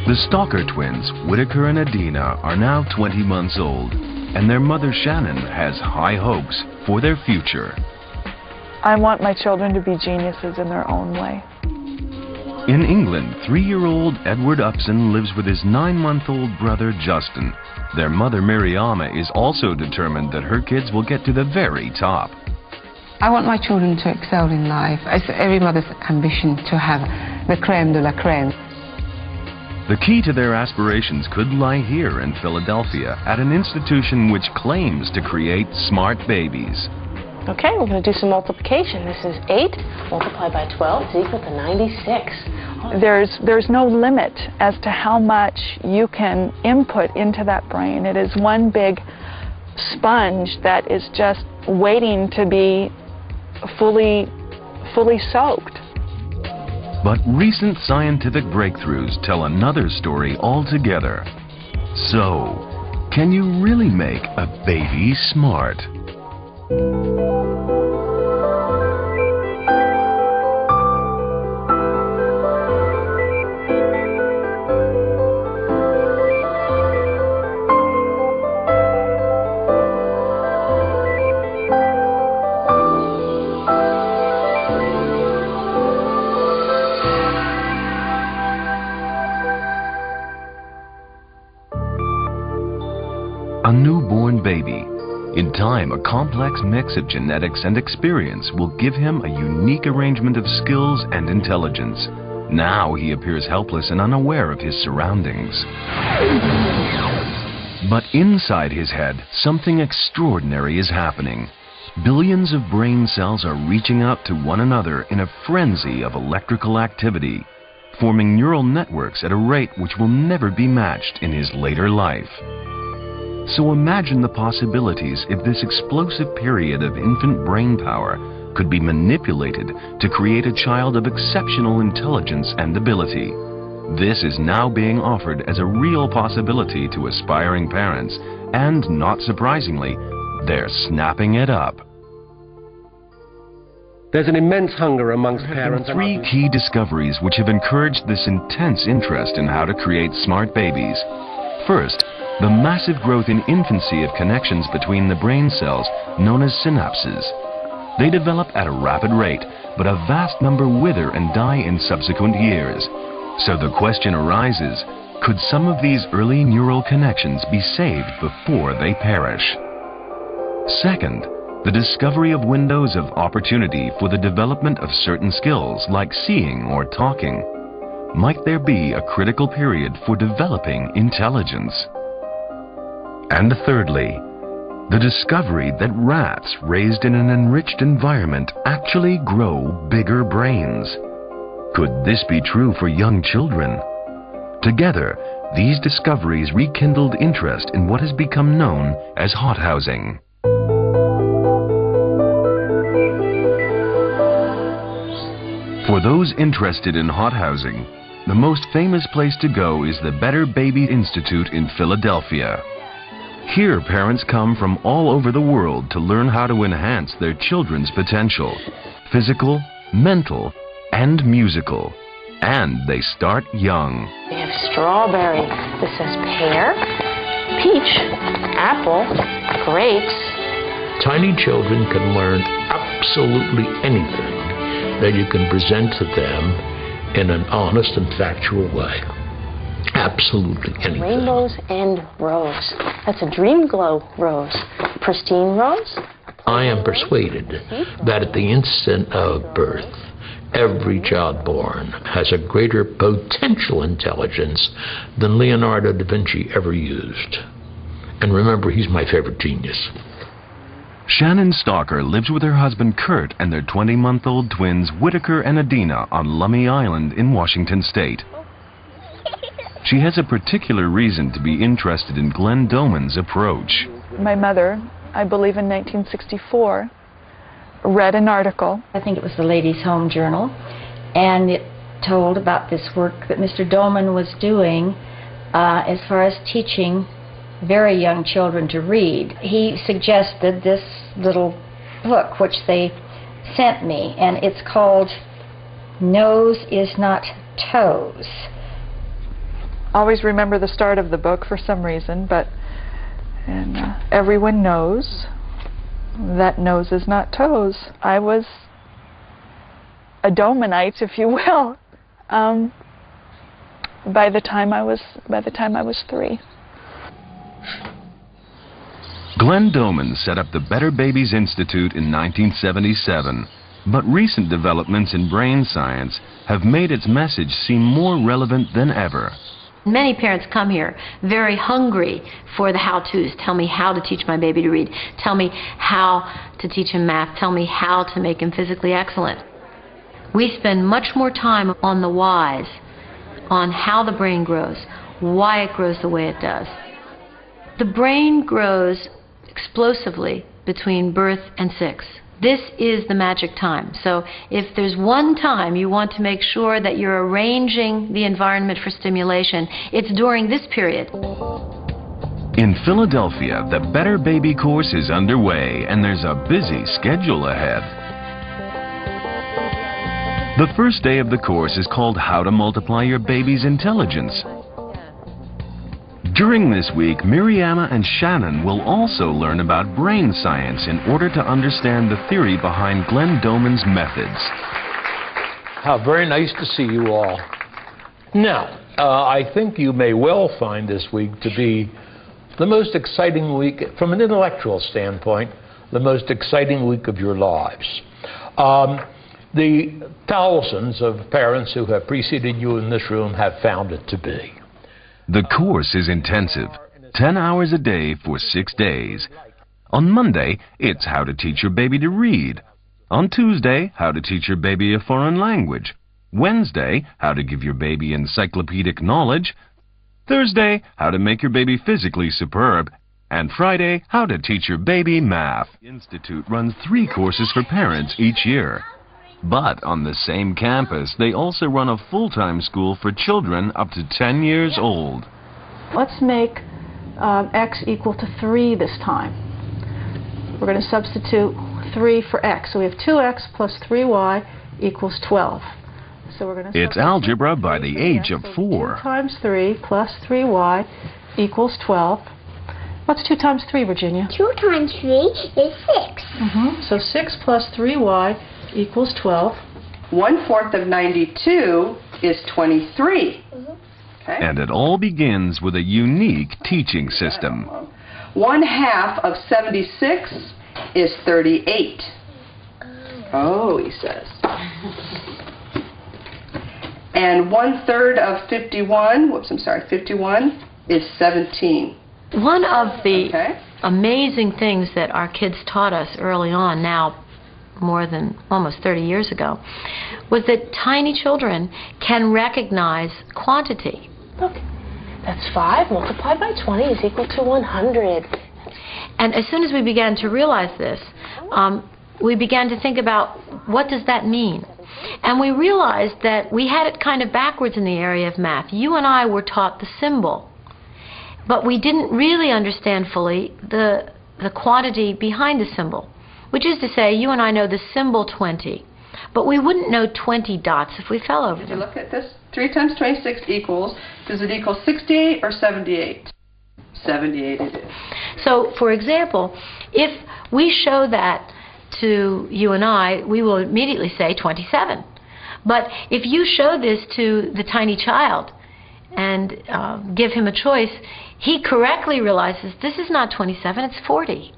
The Stalker twins, Whitaker and Adina, are now 20 months old, and their mother Shannon has high hopes for their future. I want my children to be geniuses in their own way. In England, 3-year-old Edward Upson lives with his 9-month-old brother Justin. Their mother Miriama is also determined that her kids will get to the very top. I want my children to excel in life. It's every mother's ambition to have the crème de la crème. The key to their aspirations could lie here in Philadelphia at an institution which claims to create smart babies. Okay, we're going to do some multiplication. This is 8 multiplied by 12 is equal to 96. There's no limit as to how much you can input into that brain. It is one big sponge that is just waiting to be fully soaked. But recent scientific breakthroughs tell another story altogether. So, can you really make a baby smart? A newborn baby. In time, a complex mix of genetics and experience will give him a unique arrangement of skills and intelligence. Now he appears helpless and unaware of his surroundings. But inside his head, something extraordinary is happening. Billions of brain cells are reaching out to one another in a frenzy of electrical activity, forming neural networks at a rate which will never be matched in his later life. So imagine the possibilities if this explosive period of infant brain power could be manipulated to create a child of exceptional intelligence and ability. This is now being offered as a real possibility to aspiring parents, and not surprisingly, they're snapping it up. There's an immense hunger amongst parents. Three key discoveries which have encouraged this intense interest in how to create smart babies. First, the massive growth in infancy of connections between the brain cells known as synapses. They develop at a rapid rate, but a vast number wither and die in subsequent years. So the question arises, could some of these early neural connections be saved before they perish? Second, the discovery of windows of opportunity for the development of certain skills like seeing or talking. Might there be a critical period for developing intelligence? And thirdly, the discovery that rats raised in an enriched environment actually grow bigger brains. Could this be true for young children? Together, these discoveries rekindled interest in what has become known as hothousing. For those interested in hothousing, the most famous place to go is the Better Baby Institute in Philadelphia. Here, parents come from all over the world to learn how to enhance their children's potential, physical, mental, and musical. And they start young. We have strawberry. This says pear, peach, apple, grapes. Tiny children can learn absolutely anything that you can present to them in an honest and factual way. Absolutely anything. Rainbows and rose. That's a dream glow rose. Pristine rose. I am persuaded that at the instant of birth, every child born has a greater potential intelligence than Leonardo da Vinci ever used. And remember, he's my favorite genius. Shannon Stalker lives with her husband Kurt and their 20-month-old twins Whitaker and Adina on Lummi Island in Washington State. She has a particular reason to be interested in Glenn Doman's approach. My mother, I believe in 1964, read an article. I think it was the Ladies' Home Journal, and it told about this work that Mr. Doman was doing as far as teaching very young children to read. He suggested this little book which they sent me, and it's called Nose is Not Toes. always remember the start of the book for some reason, but everyone knows that nose is not toes. I was a Domanite, if you will, by the time I was 3. Glenn Doman set up the Better Babies Institute in 1977, but recent developments in brain science have made its message seem more relevant than ever. Many parents come here very hungry for the how-tos. Tell me how to teach my baby to read. Tell me how to teach him math. Tell me how to make him physically excellent. We spend much more time on the whys, on how the brain grows, why it grows the way it does. The brain grows explosively between birth and 6. This is the magic time. So if there's one time you want to make sure that you're arranging the environment for stimulation, it's during this period. In Philadelphia, the Better Baby course is underway, and there's a busy schedule ahead. The first day of the course is called How to Multiply Your Baby's Intelligence. During this week, Miriama and Shannon will also learn about brain science in order to understand the theory behind Glenn Doman's methods. How very nice to see you all. Now, I think you may well find this week to be the most exciting week, from an intellectual standpoint, the most exciting week of your lives. The thousands of parents who have preceded you in this room have found it to be. The course is intensive, 10 hours a day for 6 days. On Monday, it's how to teach your baby to read. On Tuesday, how to teach your baby a foreign language. Wednesday, how to give your baby encyclopedic knowledge. Thursday, how to make your baby physically superb. And Friday, how to teach your baby math. The Institute runs 3 courses for parents each year. But on the same campus, they also run a full-time school for children up to 10 years old. Let's make x equal to 3 this time. We're going to substitute 3 for x. So we have 2x plus 3y equals 12. So we're going to It's algebra by the age of 4. 2 times 3 plus 3y equals 12. What's 2 times 3, Virginia? 2 times 3 is 6. So 6 plus 3y equals 12. 1/4 of 92 is 23. Okay. And it all begins with a unique teaching system. 1/2 of 76 is 38. Oh, he says. And 1/3 of 51 is 17. One of the amazing things that our kids taught us early on, now more than almost 30 years ago, was that tiny children can recognize quantity. Look, that's 5 multiplied by 20 is equal to 100. And as soon as we began to realize this, we began to think about, what does that mean? And we realized that we had it kind of backwards in the area of math. You and I were taught the symbol, but we didn't really understand fully the quantity behind the symbol. Which is to say, you and I know the symbol 20, but we wouldn't know 20 dots if we fell over If them. you look at this, 3 times 26 equals, does it equal 68 or 78? 78 it is. So, for example, if we show that to you and I, we will immediately say 27. But if you show this to the tiny child and give him a choice, he correctly realizes this is not 27, it's 40.